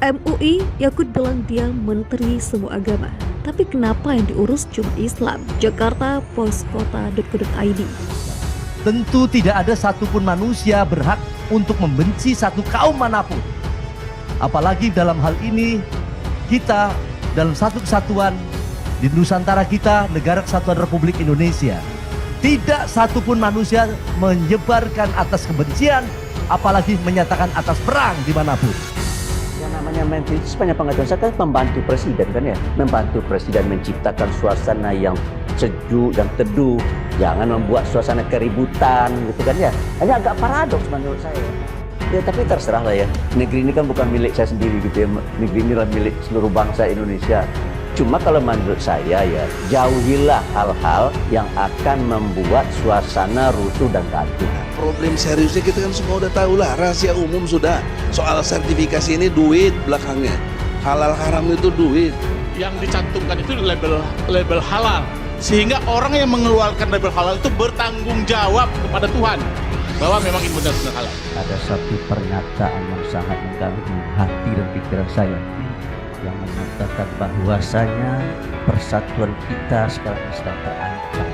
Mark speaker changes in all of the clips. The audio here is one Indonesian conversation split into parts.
Speaker 1: MUI Yakut bilang dia menteri semua agama. Tapi kenapa yang diurus cuma Islam? Jakarta, poskota.co.id.
Speaker 2: Tentu tidak ada satupun manusia berhak untuk membenci satu kaum manapun. Apalagi dalam hal ini kita dalam satu kesatuan di Nusantara kita, Negara Kesatuan Republik Indonesia. Tidak satupun manusia menyebarkan atas kebencian, apalagi menyatakan atas perang dimanapun.
Speaker 3: Yang namanya menteri itu sepanjang pengetahuan saya kan membantu presiden kan ya, membantu presiden menciptakan suasana yang sejuk dan teduh, jangan membuat suasana keributan gitu kan ya. Hanya agak paradoks menurut saya. Ya tapi terserah lah ya, negeri ini kan bukan milik saya sendiri gitu ya, negeri ini adalah milik seluruh bangsa Indonesia. Cuma kalau menurut saya ya, jauhilah hal-hal yang akan membuat suasana rusuh dan gaduh.
Speaker 4: Problem seriusnya kita kan semua udah tahu lah, rahasia umum sudah. Soal sertifikasi ini duit belakangnya. Halal haram itu duit.
Speaker 5: Yang dicantumkan itu label halal. Sehingga orang yang mengeluarkan label halal itu bertanggung jawab kepada Tuhan bahwa memang ini benar-benar halal.
Speaker 3: Ada satu pernyataan yang sangat mengganggu hati dan pikiran saya, yang mengatakan bahwasanya persatuan kita sekarang sedang terancam.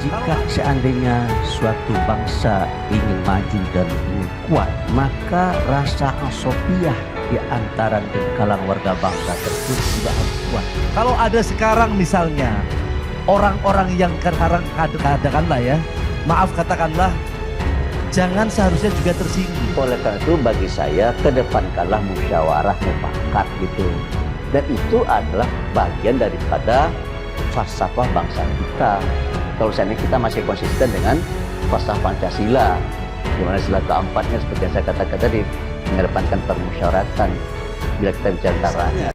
Speaker 3: Jika seandainya suatu bangsa ingin maju dan ingin kuat, maka rasa asopiah di antara kalangan warga bangsa tersebut juga harus kuat.
Speaker 2: Kalau ada sekarang misalnya orang-orang yang katakanlah ya, maaf katakanlah, jangan seharusnya juga tersinggung.
Speaker 3: Oleh karena itu bagi saya kedepankanlah musyawarah mufakat gitu. Dan itu adalah bagian daripada falsafah bangsa kita. Kalau seandainya kita masih konsisten dengan falsafah Pancasila, di mana sila keempatnya seperti yang saya katakan tadi, mengedepankan permusyawaratan bila kita bicara tentang rakyat.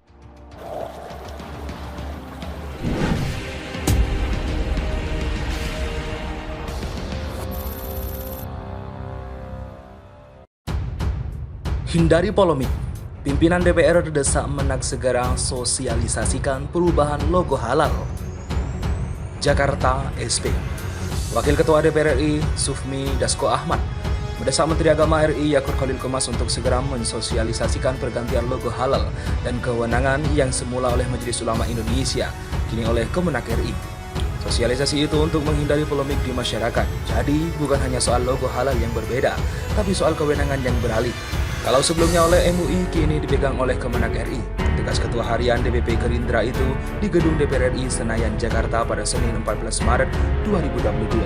Speaker 6: Hindari polemik. Pimpinan DPR desak Menak segera sosialisasikan perubahan logo halal. Jakarta, SP. Wakil Ketua DPR RI, Sufmi Dasko Ahmad, mendesak Menteri Agama RI Yakut Khalil Qomas untuk segera mensosialisasikan pergantian logo halal dan kewenangan yang semula oleh Majelis Ulama Indonesia, kini oleh Kemenak RI. Sosialisasi itu untuk menghindari polemik di masyarakat. Jadi, bukan hanya soal logo halal yang berbeda, tapi soal kewenangan yang beralih. Kalau sebelumnya oleh MUI, kini dipegang oleh Kemenak RI. Tegas Ketua Harian DPP Gerindra itu di Gedung DPR RI Senayan, Jakarta pada Senin 14 Maret 2022.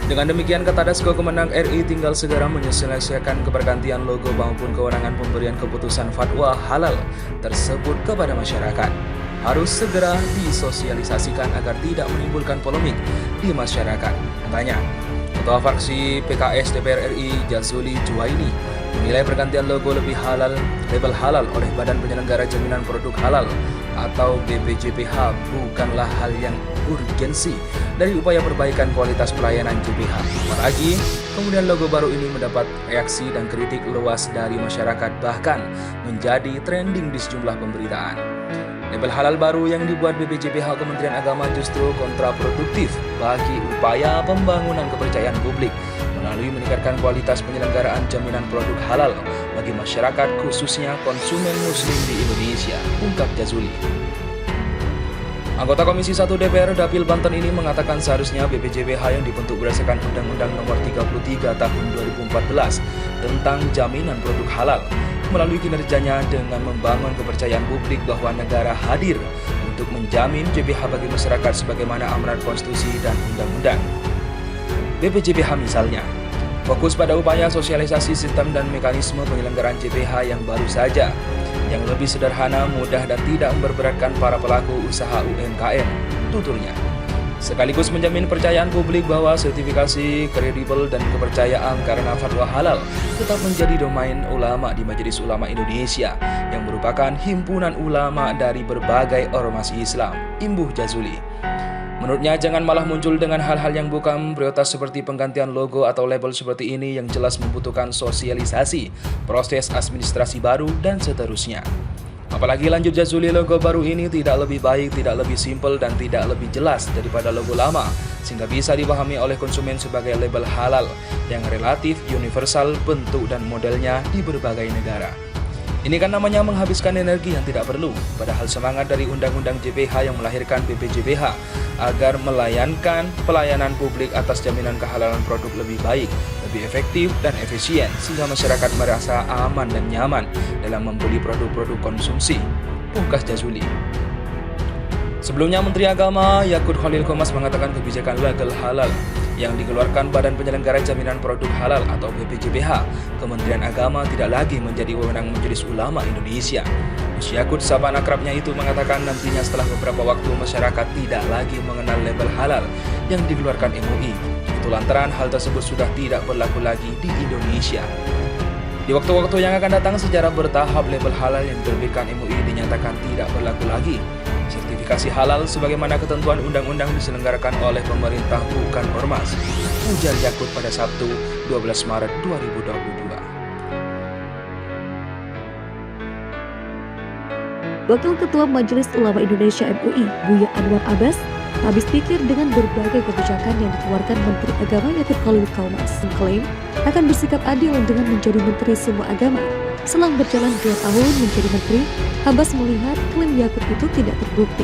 Speaker 6: Dengan demikian, kata Dasko, Kemenak RI tinggal segera menyelesaikan kepergantian logo maupun kewenangan pemberian keputusan fatwa halal tersebut kepada masyarakat. Harus segera disosialisasikan agar tidak menimbulkan polemik di masyarakat, katanya. Ketua fraksi PKS DPR RI Jazuli Juwaini menilai pergantian logo lebih halal, label halal oleh Badan Penyelenggara Jaminan Produk Halal atau BPJPH bukanlah hal yang urgensi dari upaya perbaikan kualitas pelayanan JPH. Apalagi kemudian logo baru ini mendapat reaksi dan kritik luas dari masyarakat, bahkan menjadi trending di sejumlah pemberitaan. Label halal baru yang dibuat BPJPH Kementerian Agama justru kontraproduktif bagi upaya pembangunan kepercayaan publik melalui meningkatkan kualitas penyelenggaraan jaminan produk halal bagi masyarakat, khususnya konsumen muslim di Indonesia, ungkap Jazuli. Anggota Komisi 1 DPR Dapil Banten ini mengatakan seharusnya BPJPH yang dibentuk berdasarkan Undang-Undang Nomor 33 Tahun 2014 tentang jaminan produk halal melalui kinerjanya dengan membangun kepercayaan publik bahwa negara hadir untuk menjamin JPH bagi masyarakat sebagaimana amanat konstitusi dan undang-undang. BPJPH misalnya fokus pada upaya sosialisasi sistem dan mekanisme penyelenggaraan JPH yang baru saja, yang lebih sederhana, mudah dan tidak memberatkan para pelaku usaha UMKM, tuturnya. Sekaligus menjamin percayaan publik bahwa sertifikasi kredibel dan kepercayaan karena fatwa halal tetap menjadi domain ulama di Majelis Ulama Indonesia yang merupakan himpunan ulama dari berbagai ormas Islam, imbuh Jazuli. Menurutnya jangan malah muncul dengan hal-hal yang bukan prioritas seperti penggantian logo atau label seperti ini yang jelas membutuhkan sosialisasi, proses administrasi baru dan seterusnya. Apalagi lanjut Jazuli, logo baru ini tidak lebih baik, tidak lebih simpel dan tidak lebih jelas daripada logo lama, sehingga bisa dipahami oleh konsumen sebagai label halal yang relatif universal bentuk dan modelnya di berbagai negara. Ini kan namanya menghabiskan energi yang tidak perlu, padahal semangat dari Undang-Undang JPH yang melahirkan BPJPH agar melayankan pelayanan publik atas jaminan kehalalan produk lebih baik, lebih efektif dan efisien sehingga masyarakat merasa aman dan nyaman dalam membeli produk-produk konsumsi. Pungkas Jazuli. Sebelumnya Menteri Agama Yakut Khalil Qomas mengatakan kebijakan legal halal yang dikeluarkan Badan Penyelenggara Jaminan Produk Halal atau BPJPH, Kementerian Agama tidak lagi menjadi wewenang Majelis Ulama Indonesia. Gus Yakut, sapaan akrabnya itu, mengatakan nantinya setelah beberapa waktu masyarakat tidak lagi mengenal label halal yang dikeluarkan MUI. Itu lantaran hal tersebut sudah tidak berlaku lagi di Indonesia. Di waktu-waktu yang akan datang secara bertahap label halal yang diterbitkan MUI dinyatakan tidak berlaku lagi. Sertifikasi halal sebagaimana ketentuan undang-undang diselenggarakan oleh pemerintah bukan ormas, ujar Yakut pada Sabtu 12 Maret 2022.
Speaker 1: Wakil Ketua Majelis Ulama Indonesia MUI, Buya Anwar Abbas, habis pikir dengan berbagai kebijakan yang dikeluarkan Menteri Agama Yakut Khalil Qomas, mengklaim akan bersikap adil dengan menjadi Menteri semua agama. Selang berjalan 2 tahun menjadi menteri, Abbas melihat klaim Yakut itu tidak terbukti.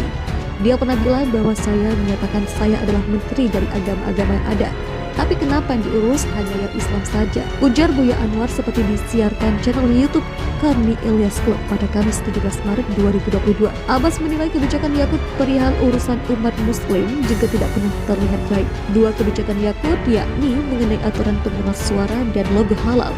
Speaker 1: Dia pernah bilang bahwa saya menyatakan saya adalah menteri dari agama-agama yang ada. Tapi kenapa yang diurus hanya yang Islam saja? Ujar Buya Anwar seperti disiarkan channel YouTube Karni Ilyas Club pada Kamis 17 Maret 2022. Abbas menilai kebijakan Yakut perihal urusan umat muslim juga tidak pernah terlihat baik. 2 kebijakan Yakut yakni mengenai aturan pengeras suara dan logo halal